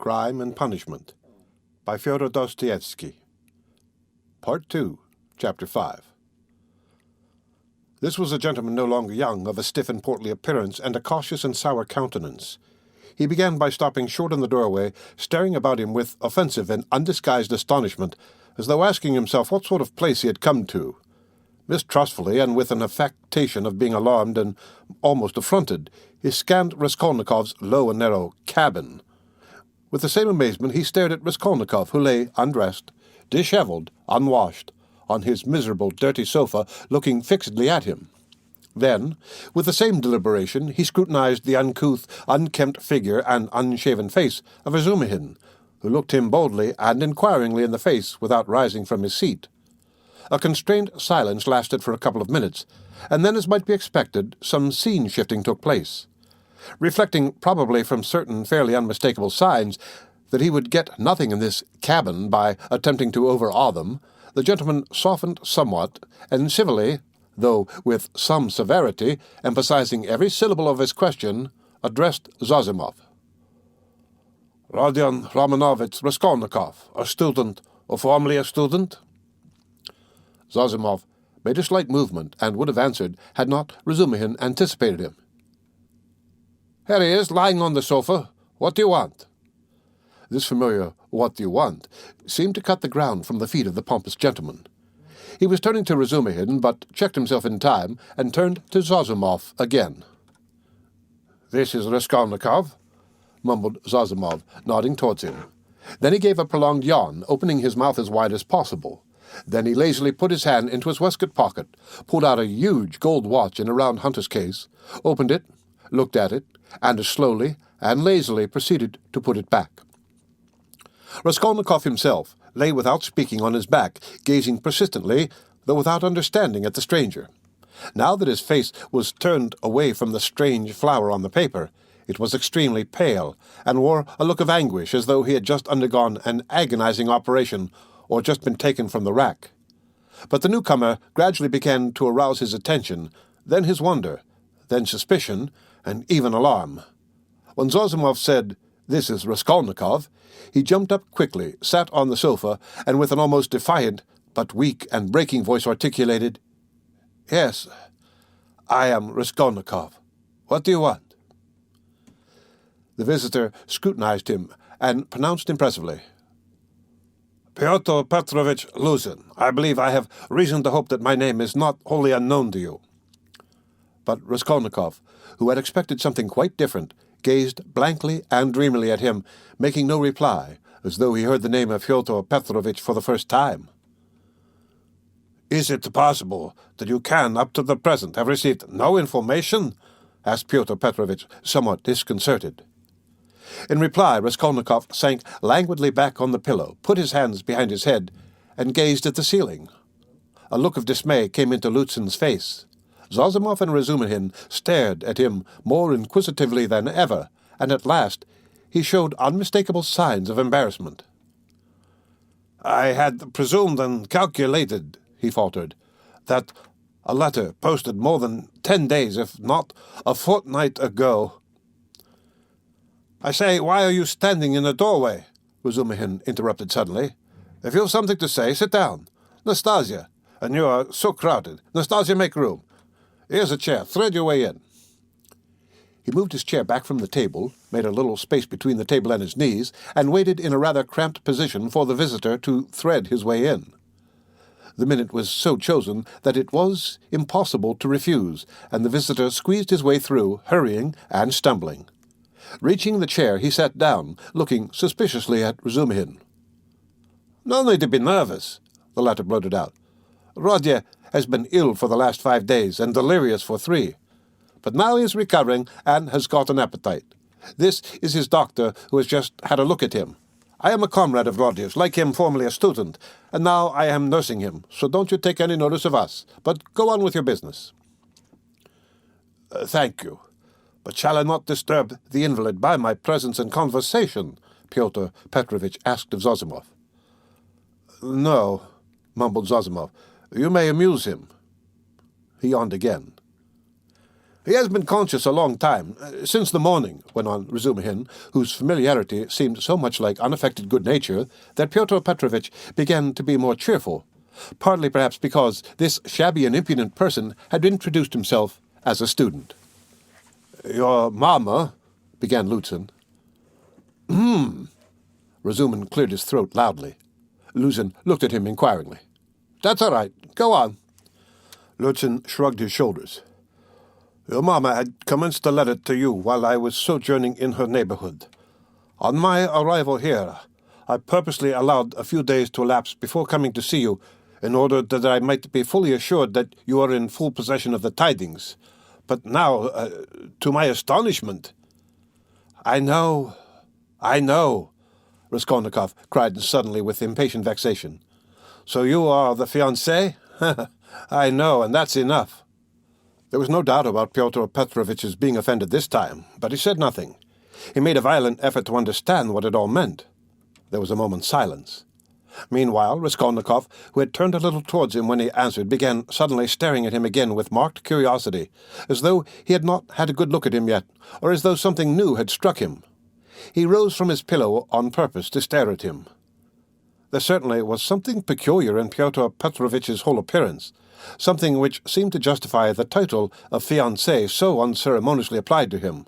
Crime and Punishment by Fyodor Dostoyevsky. Part 2, Chapter 5. This was a gentleman no longer young, of a stiff and portly appearance, and a cautious and sour countenance. He began by stopping short in the doorway, staring about him with offensive and undisguised astonishment, as though asking himself what sort of place he had come to. Mistrustfully, and with an affectation of being alarmed and almost affronted, he scanned Raskolnikov's low and narrow cabin. With the same amazement he stared at Rskolnikov, who lay undressed, dishevelled, unwashed, on his miserable, dirty sofa, looking fixedly at him. Then, with the same deliberation, he scrutinized the uncouth, unkempt figure and unshaven face of Razumikhin, who looked him boldly and inquiringly in the face without rising from his seat. A constrained silence lasted for a couple of minutes, and then, as might be expected, some scene-shifting took place. Reflecting probably from certain fairly unmistakable signs that he would get nothing in this cabin by attempting to overawe them, the gentleman softened somewhat, and civilly, though with some severity, emphasizing every syllable of his question, addressed Zossimov. "Rodion Romanovich Raskolnikov, a student, or formerly a student?" Zossimov made a slight movement, and would have answered had not Razumikhin anticipated him. "Here he is, lying on the sofa. What do you want?" This familiar "what do you want" seemed to cut the ground from the feet of the pompous gentleman. He was turning to Razumikhin, but checked himself in time, and turned to Zossimov again. "This is Raskolnikov," mumbled Zossimov, nodding towards him. Then he gave a prolonged yawn, opening his mouth as wide as possible. Then he lazily put his hand into his waistcoat pocket, pulled out a huge gold watch in a round hunter's case, opened it, looked at it, and as slowly and lazily proceeded to put it back. Raskolnikov himself lay without speaking on his back, gazing persistently, though without understanding, at the stranger. Now that his face was turned away from the strange flower on the paper, it was extremely pale, and wore a look of anguish, as though he had just undergone an agonizing operation, or just been taken from the rack. But the newcomer gradually began to arouse his attention, then his wonder, then suspicion, and even alarm. When Zossimov said, "This is Raskolnikov," he jumped up quickly, sat on the sofa, and with an almost defiant, but weak and breaking voice articulated, "Yes, I am Raskolnikov. What do you want?" The visitor scrutinized him, and pronounced impressively, "Pyotr Petrovich Luzhin. I believe I have reason to hope that my name is not wholly unknown to you." But Raskolnikov, who had expected something quite different, gazed blankly and dreamily at him, making no reply, as though he heard the name of Fyodor Petrovich for the first time. "Is it possible that you can, up to the present, have received no information?" asked Pyotr Petrovich, somewhat disconcerted. In reply, Raskolnikov sank languidly back on the pillow, put his hands behind his head, and gazed at the ceiling. A look of dismay came into Luzhin's face. Zossimov and Razumikhin stared at him more inquisitively than ever, and at last he showed unmistakable signs of embarrassment. "I had presumed and calculated," he faltered, "that a letter posted more than 10 days, if not a fortnight ago—" "I say, why are you standing in the doorway?" Razumikhin interrupted suddenly. "If you have something to say, sit down. Nastasia, and you are so crowded. Nastasia, make room. Here's a chair. Thread your way in." He moved his chair back from the table, made a little space between the table and his knees, and waited in a rather cramped position for the visitor to thread his way in. The minute was so chosen that it was impossible to refuse, and the visitor squeezed his way through, hurrying and stumbling. Reaching the chair, he sat down, looking suspiciously at Razumikhin. "No need to be nervous," the latter blurted out. "Rodya has been ill for the last 5 days, and delirious for 3. But now he is recovering, and has got an appetite. This is his doctor, who has just had a look at him. I am a comrade of Rodya's, like him, formerly a student, and now I am nursing him, so don't you take any notice of us, but go on with your business." "Thank you. But shall I not disturb the invalid by my presence and conversation?" Pyotr Petrovich asked of Zossimov. "No," mumbled Zossimov. "You may amuse him." He yawned again. He has been conscious a long time, since the morning," went on Razumikhin, whose familiarity seemed so much like unaffected good nature that Pyotr Petrovitch began to be more cheerful, partly perhaps because this shabby and impudent person had introduced himself as a student. "Your mamma," began Luzhin. Razumikhin cleared his throat loudly. Luzhin looked at him inquiringly. "That's all right. Go on." Luzhin shrugged his shoulders. "Your mamma had commenced a letter to you while I was sojourning in her neighborhood. On my arrival here, I purposely allowed a few days to elapse before coming to see you, in order that I might be fully assured that you are in full possession of the tidings. But now, to my astonishment—" I know, Raskolnikov cried suddenly with impatient vexation. "So you are the fiancé? I know, and that's enough." There was no doubt about Pyotr Petrovitch's being offended this time, but he said nothing. He made a violent effort to understand what it all meant. There was a moment's silence. Meanwhile, Raskolnikov, who had turned a little towards him when he answered, began suddenly staring at him again with marked curiosity, as though he had not had a good look at him yet, or as though something new had struck him. He rose from his pillow on purpose to stare at him. There certainly was something peculiar in Pyotr Petrovitch's whole appearance, something which seemed to justify the title of fiancé so unceremoniously applied to him.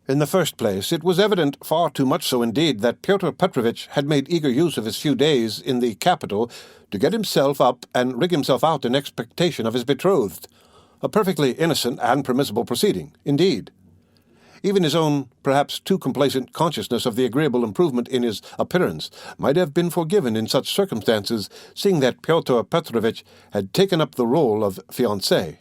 In the first place, it was evident, far too much so indeed, that Pyotr Petrovitch had made eager use of his few days in the capital to get himself up and rig himself out in expectation of his betrothed, a perfectly innocent and permissible proceeding, indeed. Even his own, perhaps too complacent consciousness of the agreeable improvement in his appearance might have been forgiven in such circumstances, seeing that Pyotr Petrovitch had taken up the role of fiancé.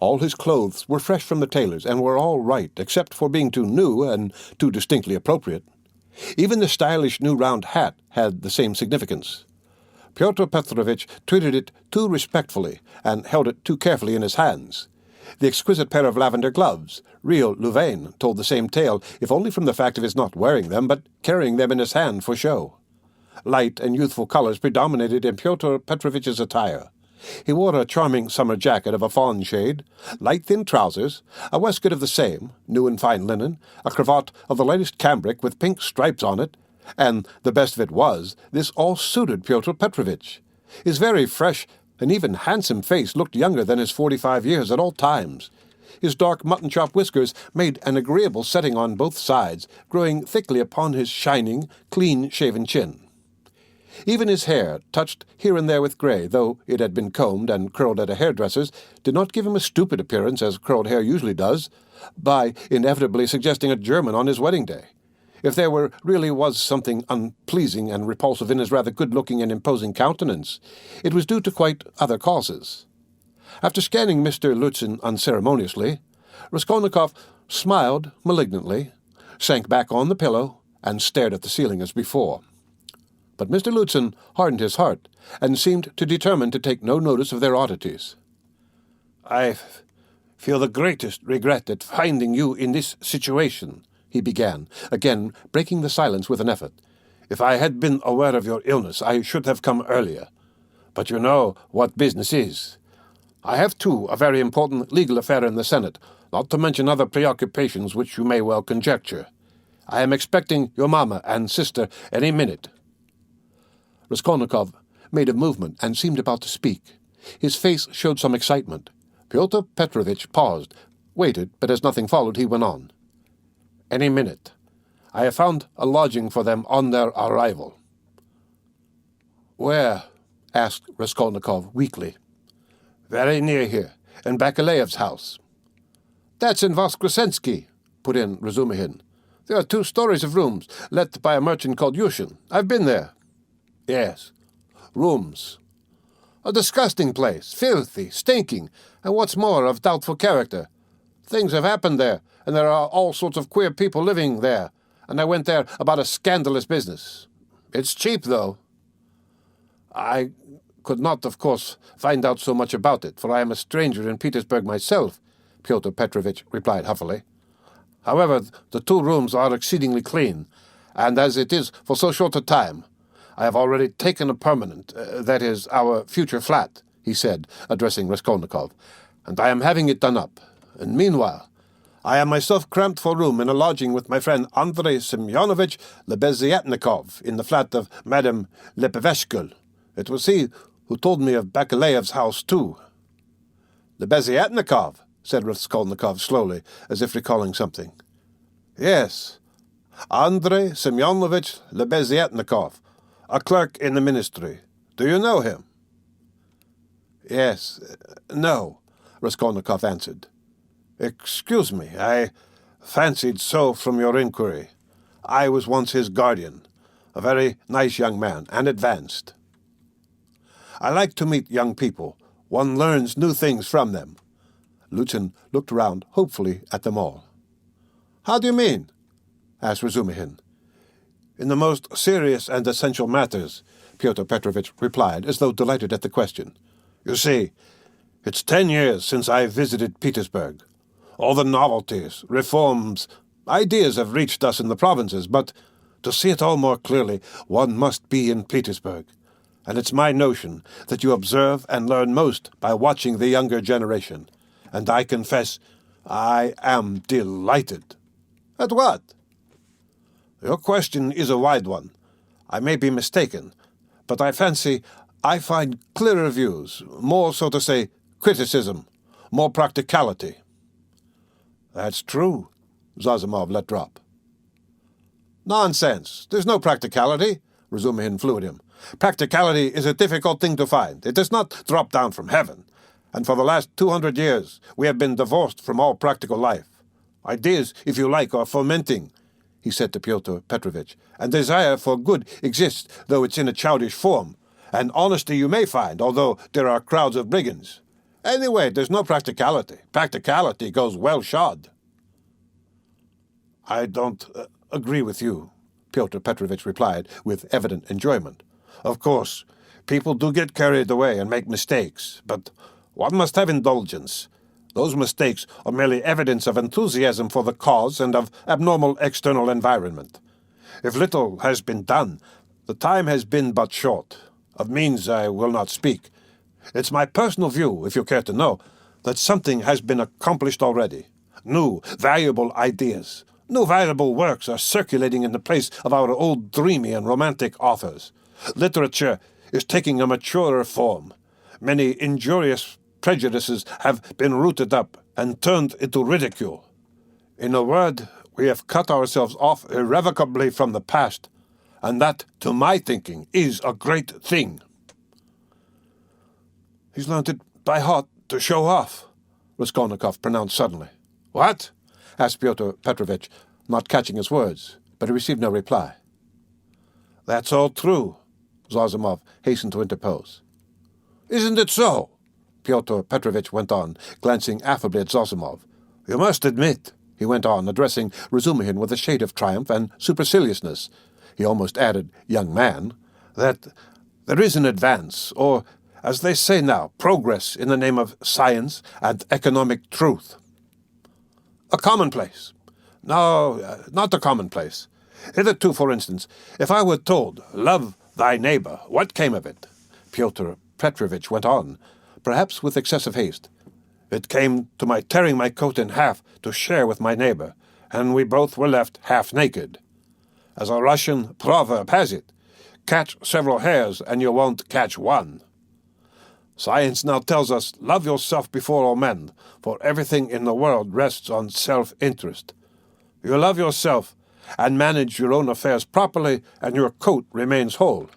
All his clothes were fresh from the tailor's and were all right, except for being too new and too distinctly appropriate. Even the stylish new round hat had the same significance. Pyotr Petrovitch treated it too respectfully and held it too carefully in his hands. The exquisite pair of lavender gloves, real Louvain, told the same tale, if only from the fact of his not wearing them, but carrying them in his hand for show. Light and youthful colors predominated in Pyotr Petrovitch's attire. He wore a charming summer jacket of a fawn shade, light thin trousers, a waistcoat of the same, new and fine linen, a cravat of the lightest cambric with pink stripes on it, and the best of it was, this all suited Pyotr Petrovitch. His very fresh and even handsome face looked younger than his 45 years at all times. His dark mutton-chop whiskers made an agreeable setting on both sides, growing thickly upon his shining, clean-shaven chin. Even his hair, touched here and there with grey, though it had been combed and curled at a hairdresser's, did not give him a stupid appearance, as curled hair usually does, by inevitably suggesting a German on his wedding day. If there really was something unpleasing and repulsive in his rather good-looking and imposing countenance, it was due to quite other causes. After scanning Mr. Luzhin unceremoniously, Raskolnikov smiled malignantly, sank back on the pillow, and stared at the ceiling as before. But Mr. Luzhin hardened his heart, and seemed to determine to take no notice of their oddities. "I feel the greatest regret at finding you in this situation," he began, again breaking the silence with an effort. "If I had been aware of your illness, I should have come earlier. But you know what business is. I have, too, a very important legal affair in the Senate, not to mention other preoccupations which you may well conjecture. I am expecting your mamma and sister any minute." Raskolnikov made a movement and seemed about to speak. His face showed some excitement. Pyotr Petrovitch paused, waited, but as nothing followed, he went on. "Any minute. I have found a lodging for them on their arrival." "Where?" asked Raskolnikov weakly. "Very near here, in Bakaleyev's house." "That's in Voskresensky," put in Razumikhin. "There are 2 stories of rooms, let by a merchant called Yushin. I've been there." "Yes. Rooms. A disgusting place, filthy, stinking, and what's more, of doubtful character. Things have happened there, and there are all sorts of queer people living there, and I went there about a scandalous business. It's cheap, though." "I could not, of course, find out so much about it, for I am a stranger in Petersburg myself," Pyotr Petrovitch replied huffily. "However, the 2 rooms are exceedingly clean, and as it is for so short a time, I have already taken a permanent, that is, our future flat," he said, addressing Raskolnikov, and I am having it done up. And meanwhile, I am myself cramped for room in a lodging with my friend Andrei Semyonovich Lebeziatnikov in the flat of Madame Lepeveshkel. It was he who told me of Bakalayev's house, too." "Lebeziatnikov," said Raskolnikov slowly, as if recalling something. "Yes, Andrei Semyonovich Lebeziatnikov, a clerk in the ministry. Do you know him?" "Yes, no," Raskolnikov answered. "Excuse me, I fancied so from your inquiry. I was once his guardian, a very nice young man, and advanced. I like to meet young people. One learns new things from them." Luzhin looked round hopefully at them all. "How do you mean?" asked Razumikhin. "In the most serious and essential matters," Pyotr Petrovitch replied, as though delighted at the question. "You see, it's 10 years since I visited Petersburg. All the novelties, reforms, ideas have reached us in the provinces, but to see it all more clearly, one must be in Petersburg. And it's my notion that you observe and learn most by watching the younger generation. And I confess, I am delighted." "At what?" "Your question is a wide one. I may be mistaken, but I fancy I find clearer views, more, so to say, criticism, more practicality." "That's true," Zossimov let drop. "Nonsense. There's no practicality," Razumikhin flew at him. "Practicality is a difficult thing to find. It does not drop down from heaven. And for the last 200 years we have been divorced from all practical life. Ideas, if you like, are fermenting," he said to Pyotr Petrovitch, "and desire for good exists, though it's in a childish form. And honesty you may find, although there are crowds of brigands. Anyway, there's no practicality. Practicality goes well shod." "I don't agree with you," Pyotr Petrovitch replied with evident enjoyment. "Of course, people do get carried away and make mistakes, but one must have indulgence. Those mistakes are merely evidence of enthusiasm for the cause and of abnormal external environment. If little has been done, the time has been but short. Of means I will not speak. It's my personal view, if you care to know, that something has been accomplished already. New, valuable ideas, new valuable works are circulating in the place of our old dreamy and romantic authors. Literature is taking a maturer form. Many injurious prejudices have been rooted up and turned into ridicule. In a word, we have cut ourselves off irrevocably from the past, and that, to my thinking, is a great thing." "He's learnt it by heart to show off," Raskolnikov pronounced suddenly. "What?" asked Pyotr Petrovitch, not catching his words, but he received no reply. "That's all true," Zossimov hastened to interpose. "Isn't it so?" Pyotr Petrovitch went on, glancing affably at Zossimov. "You must admit," he went on, addressing Razumikhin with a shade of triumph and superciliousness, he almost added, "young man," "that there is an advance, or, as they say now, progress in the name of science and economic truth." "A commonplace." "No, not a commonplace. Hitherto, for instance, if I were told, 'Love thy neighbor,' what came of it?" Pyotr Petrovitch went on, perhaps with excessive haste. "It came to my tearing my coat in half to share with my neighbor, and we both were left half naked. As a Russian proverb has it, 'Catch several hares and you won't catch one.' Science now tells us, 'Love yourself before all men, for everything in the world rests on self-interest.' You love yourself and manage your own affairs properly, and your coat remains whole.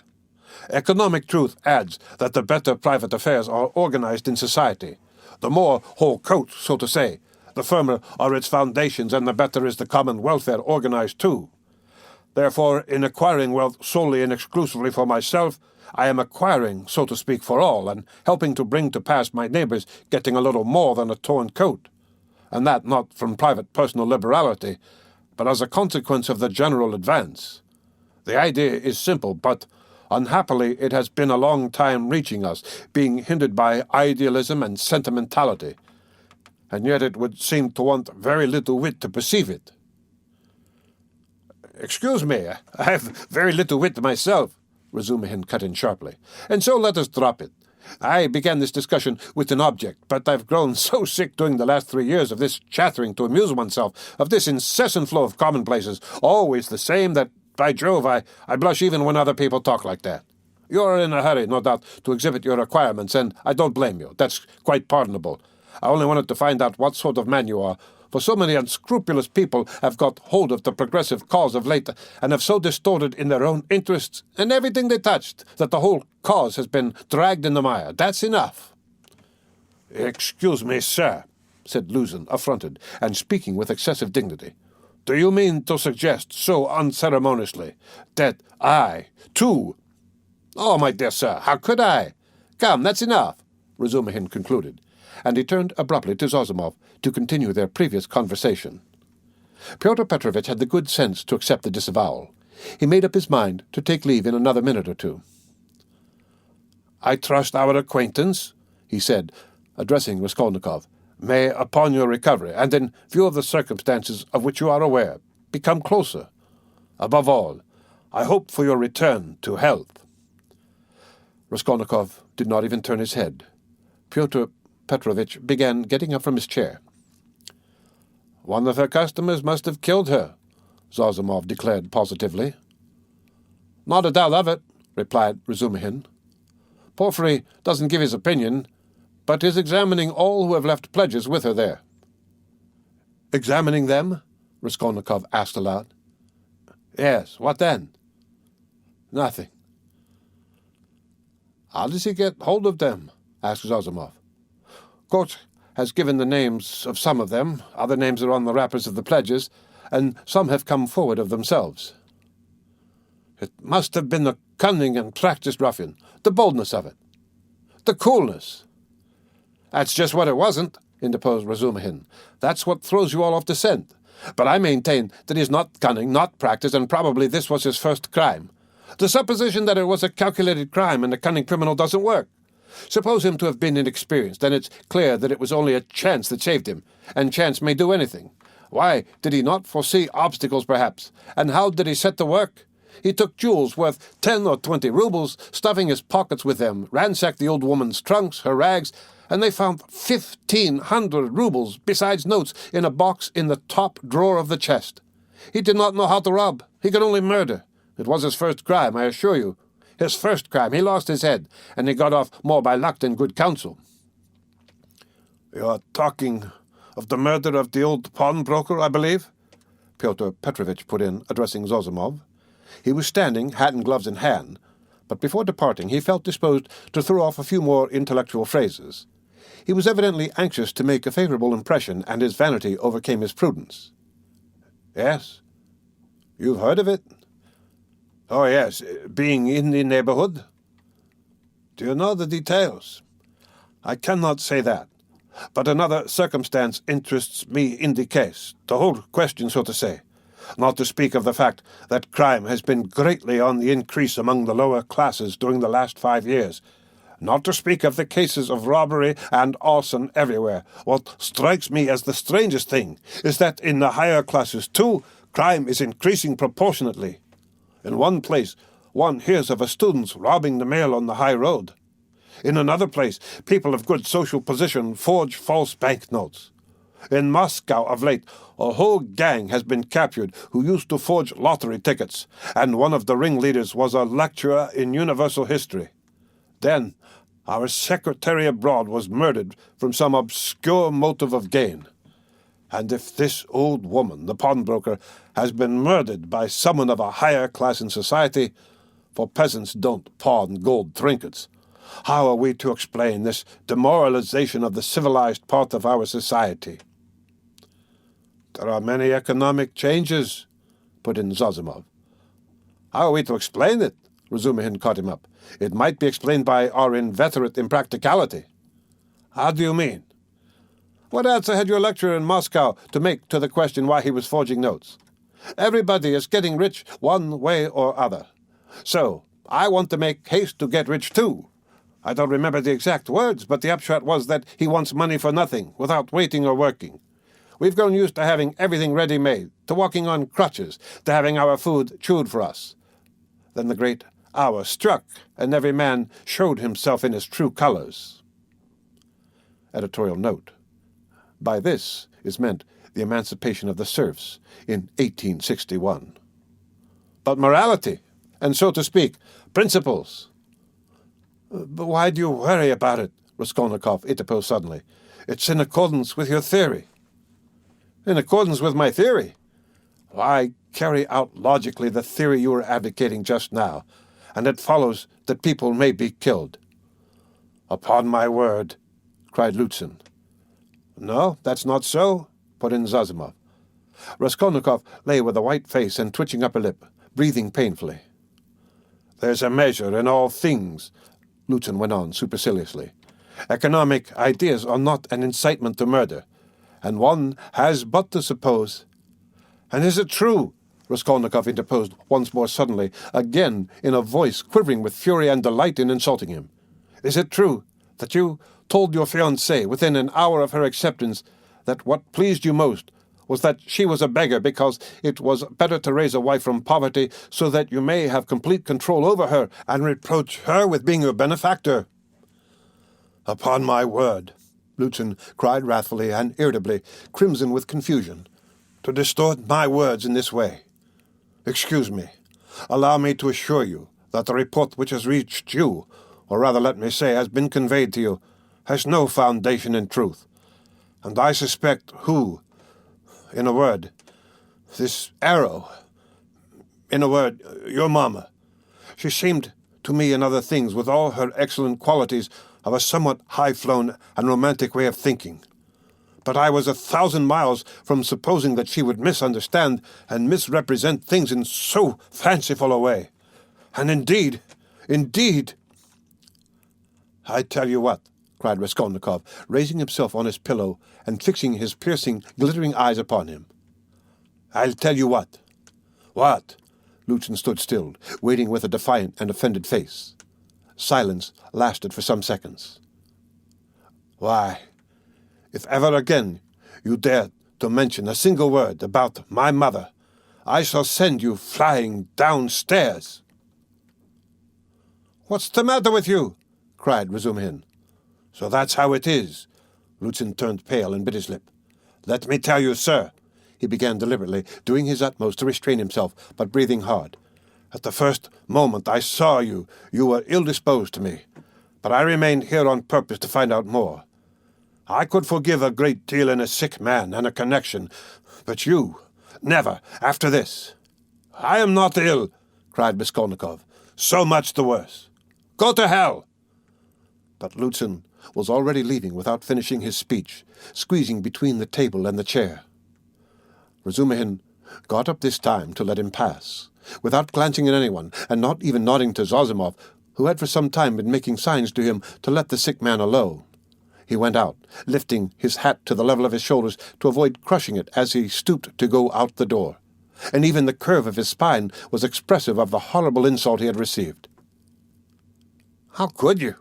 Economic truth adds that the better private affairs are organized in society, the more whole coat, so to say, the firmer are its foundations, and the better is the common welfare organized too. Therefore, in acquiring wealth solely and exclusively for myself, I am acquiring, so to speak, for all, and helping to bring to pass my neighbors getting a little more than a torn coat, and that not from private personal liberality, but as a consequence of the general advance. The idea is simple, but unhappily it has been a long time reaching us, being hindered by idealism and sentimentality, and yet it would seem to want very little wit to perceive it." "Excuse me, I have very little wit myself," Razumikhin cut in sharply, "and so let us drop it. I began this discussion with an object, but I've grown so sick during the last 3 years of this chattering to amuse oneself, of this incessant flow of commonplaces, always the same, that, by Jove, I blush even when other people talk like that. You're in a hurry, no doubt, to exhibit your requirements, and I don't blame you. That's quite pardonable. I only wanted to find out what sort of man you are, for so many unscrupulous people have got hold of the progressive cause of late, and have so distorted in their own interests and everything they touched, that the whole cause has been dragged in the mire. That's enough. Excuse me, sir, said Luzhin, affronted, and speaking with excessive dignity. Do you mean to suggest so unceremoniously that I, too— Oh, my dear sir, how could I? Come, that's enough, Razumikhin concluded, and he turned abruptly to Zossimov to continue their previous conversation. Pyotr Petrovitch had the good sense to accept the disavowal. He made up his mind to take leave in another minute or two. I trust our acquaintance, he said, addressing Rskolnikov, may, upon your recovery, and in view of the circumstances of which you are aware, become closer. Above all, I hope for your return to health. Raskolnikov did not even turn his head. Pyotr Petrovitch began getting up from his chair. One of her customers must have killed her, Zossimov declared positively. Not a doubt of it, replied Razumikhin. Porfiry doesn't give his opinion, but is examining all who have left pledges with her there. Examining them? Raskolnikov asked aloud. Yes, what then? Nothing. How does he get hold of them? Asked Zossimov. Koch has given the names of some of them, other names are on the wrappers of the pledges, and some have come forward of themselves. It must have been the cunning and practised ruffian, the boldness of it, the coolness. That's just what it wasn't, interposed Razumikhin. That's what throws you all off the scent. But I maintain that he is not cunning, not practised, and probably this was his first crime. The supposition that it was a calculated crime and a cunning criminal doesn't work. Suppose him to have been inexperienced, then it's clear that it was only a chance that saved him, and chance may do anything. Why, did he not foresee obstacles, perhaps? And how did he set to work? He took jewels worth 10 or 20 rubles, stuffing his pockets with them, ransacked the old woman's trunks, her rags, and they found 1,500 rubles, besides notes, in a box in the top drawer of the chest. He did not know how to rob. He could only murder. It was his first crime, I assure you. His first crime. He lost his head, and he got off more by luck than good counsel. You are talking of the murder of the old pawnbroker, I believe? Pyotr Petrovitch put in, addressing Zossimov. He was standing, hat and gloves in hand, but before departing he felt disposed to throw off a few more intellectual phrases. He was evidently anxious to make a favourable impression, and his vanity overcame his prudence. Yes? You've heard of it? Oh, yes, being in the neighbourhood. Do you know the details? I cannot say that, but another circumstance interests me in the case, the whole question, so to say, not to speak of the fact that crime has been greatly on the increase among the lower classes during the last 5 years, not to speak of the cases of robbery and arson everywhere. What strikes me as the strangest thing is that in the higher classes, too, crime is increasing proportionately. In one place, one hears of a student robbing the mail on the high road. In another place, people of good social position forge false banknotes. In Moscow of late, a whole gang has been captured who used to forge lottery tickets, and one of the ringleaders was a lecturer in universal history. Then, our secretary abroad was murdered from some obscure motive of gain. And if this old woman, the pawnbroker, has been murdered by someone of a higher class in society, for peasants don't pawn gold trinkets, how are we to explain this demoralization of the civilized part of our society? There are many economic changes, put in Zossimov. How are we to explain it? Razumikhin caught him up. It might be explained by our inveterate impracticality. How do you mean? What answer had your lecturer in Moscow to make to the question why he was forging notes? Everybody is getting rich one way or other. So, I want to make haste to get rich too. I don't remember the exact words, but the upshot was that he wants money for nothing, without waiting or working. We've grown used to having everything ready-made, to walking on crutches, to having our food chewed for us. Then the great hour struck, and every man showed himself in his true colors. Editorial note. By this is meant the emancipation of the serfs in 1861. But morality, and so to speak, principles. But why do you worry about it? Raskolnikov interposed suddenly. It's in accordance with your theory. In accordance with my theory? Why, carry out logically the theory you were advocating just now, and it follows that people may be killed. Upon my word, cried Luzhin. No, that's not so, put in Zossimov. Raskolnikov lay with a white face and twitching upper lip, breathing painfully. There's a measure in all things, Luzhin went on superciliously. Economic ideas are not an incitement to murder, and one has but to suppose. And is it true, Raskolnikov interposed once more suddenly, again in a voice quivering with fury and delight in insulting him, is it true that you told your fiancé within an hour of her acceptance that what pleased you most was that she was a beggar because it was better to raise a wife from poverty so that you may have complete control over her and reproach her with being your benefactor? Upon my word, Luzhin cried wrathfully and irritably, crimson with confusion, to distort my words in this way. Excuse me. Allow me to assure you that the report which has reached you, or rather let me say has been conveyed to you, has no foundation in truth. And I suspect who, in a word, this arrow, in a word, your mamma. She seemed to me in other things, with all her excellent qualities, of a somewhat high-flown and romantic way of thinking. But I was 1,000 miles from supposing that she would misunderstand and misrepresent things in so fanciful a way. And indeed, I tell you what, cried Raskolnikov, raising himself on his pillow and fixing his piercing, glittering eyes upon him. I'll tell you what. What? Luzhin stood still, waiting with a defiant and offended face. Silence lasted for some seconds. Why, if ever again you dare to mention a single word about my mother, I shall send you flying downstairs. What's the matter with you? Cried Razumikhin. So that's how it is. Luzhin turned pale and bit his lip. Let me tell you, sir, he began deliberately, doing his utmost to restrain himself, but breathing hard. At the first moment I saw you, you were ill-disposed to me, but I remained here on purpose to find out more. I could forgive a great deal in a sick man and a connection, but you, never, after this. I am not ill, cried Raskolnikov. So much the worse. Go to hell! But Luzhin was already leaving without finishing his speech, squeezing between the table and the chair. Razumikhin got up this time to let him pass, without glancing at anyone, and not even nodding to Zossimov, who had for some time been making signs to him to let the sick man alone. He went out, lifting his hat to the level of his shoulders to avoid crushing it as he stooped to go out the door, and even the curve of his spine was expressive of the horrible insult he had received. How could you?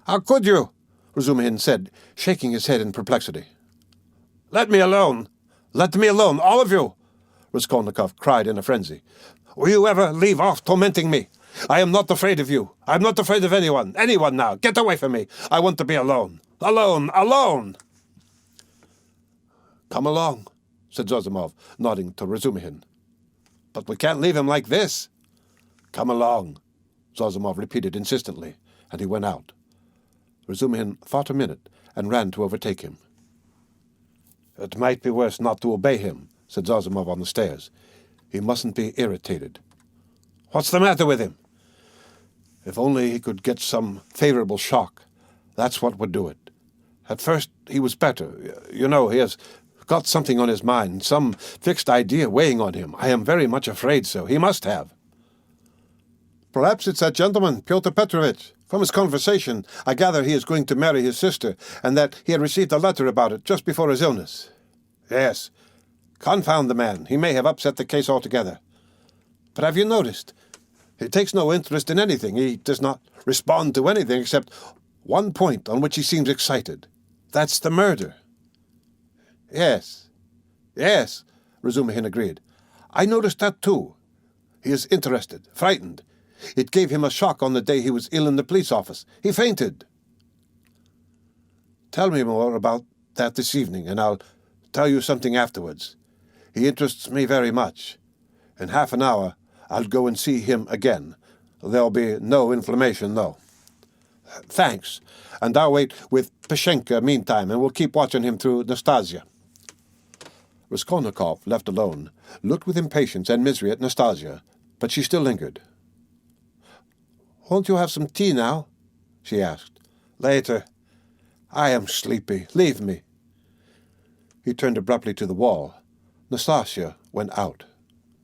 How could you? Razumikhin said, shaking his head in perplexity. Let me alone! Let me alone, all of you! Raskolnikov cried in a frenzy. Will you ever leave off tormenting me? I am not afraid of you. I am not afraid of anyone. Anyone now. Get away from me. I want to be alone. Alone! Alone! Come along, said Zossimov, nodding to Razumikhin. But we can't leave him like this. Come along, Zossimov repeated insistently, and he went out. Razumikhin thought a minute and ran to overtake him. It might be worse not to obey him, said Zossimov on the stairs. He mustn't be irritated. What's the matter with him? If only he could get some favorable shock. That's what would do it. At first he was better. You know, he has got something on his mind, some fixed idea weighing on him. I am very much afraid so. He must have. Perhaps it's that gentleman, Pyotr Petrovitch. From his conversation, I gather he is going to marry his sister, and that he had received a letter about it just before his illness. Yes. Confound the man. He may have upset the case altogether. But have you noticed? He takes no interest in anything. He does not respond to anything except one point on which he seems excited. That's the murder. Yes, Razumikhin agreed. I noticed that too. He is interested, frightened. It gave him a shock on the day he was ill in the police office. He fainted. Tell me more about that this evening, and I'll tell you something afterwards. He interests me very much. In half an hour, I'll go and see him again. There'll be no inflammation, though. Thanks, and I'll wait with Pashenka meantime, and we'll keep watching him through Nastasia. Raskolnikov, left alone, looked with impatience and misery at Nastasia, but she still lingered. "Won't you have some tea now?" she asked. "Later. I am sleepy. Leave me." He turned abruptly to the wall. Nastasia went out.